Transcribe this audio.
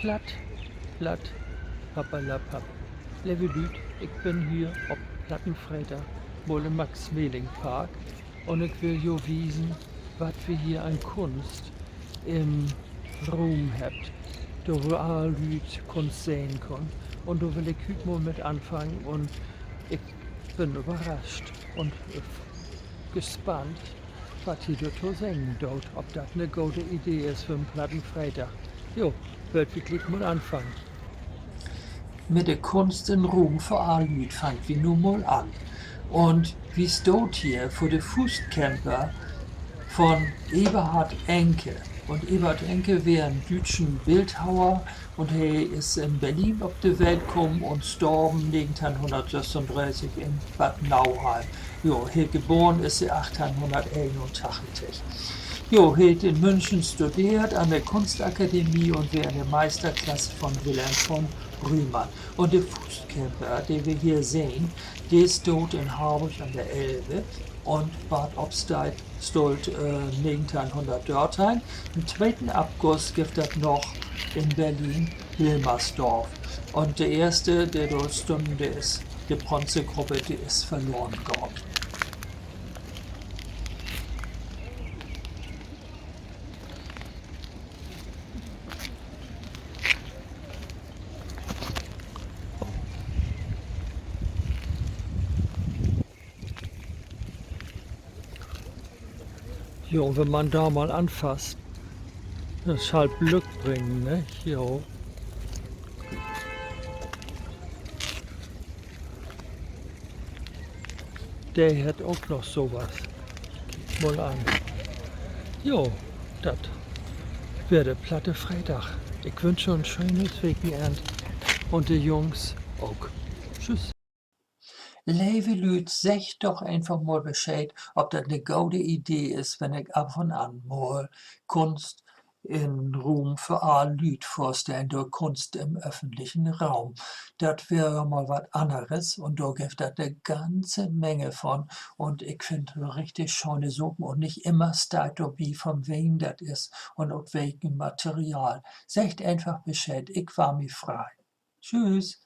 Platt, pappalapapp. Lieve Lüd, ik ben hier op Plattenfreitag, wohl im Max-Meling-Park. Und ich will jo wiesen, was wir hier an Kunst im Raum habt. Da wo alle Leute Kunst sehen können. Und da will ich heute mal mit anfangen und ich bin überrascht und gespannt, was hier dazu singen dort, ob das eine gute Idee ist für einen Plattenfreitag. Jo, wird wirklich mal anfangen. Mit der Kunst in Rom für alle Leute fangt wir nun mal an. Und wie steht hier vor der Fußcamper von Eberhard Enke. Und Eberhard Enke wäre ein deutscher Bildhauer und er ist in Berlin auf die Welt gekommen und gestorben 1936 in Bad Nauheim. Jo, hier geboren ist er 1881. Jo, er hat in München studiert an der Kunstakademie und wäre in der Meisterklasse von Wilhelm von Rühmann. Und der Fußcamper, den wir hier sehen, der ist dort in Harburg an der Elbe und Bad Obstein stolt 1913. Am 2. August gibt es noch in Berlin Wilmersdorf. Und der erste, der dort stund, der ist die Bronzegruppe, die ist verloren gegangen. Jo, wenn man da mal anfasst, das ist halt Glück bringen, ne? Jo. Der hat auch noch sowas. Mal an. Jo, das wäre der Platte Freitag. Ich wünsche ein schönes Wochenende und die Jungs auch. Tschüss. Lieve Lüd, sag doch einfach mal Bescheid, ob das eine gute Idee ist, wenn ich ab und an mal Kunst in Ruhm für alle Lüd vorstellen, durch Kunst im öffentlichen Raum. Das wäre mal was anderes und da gibt es eine ganze Menge von und ich finde richtig schöne Suppen und nicht immer steht da wie von wem das ist und auf welchem Material. Sagt einfach Bescheid, ich war mir frei. Tschüss.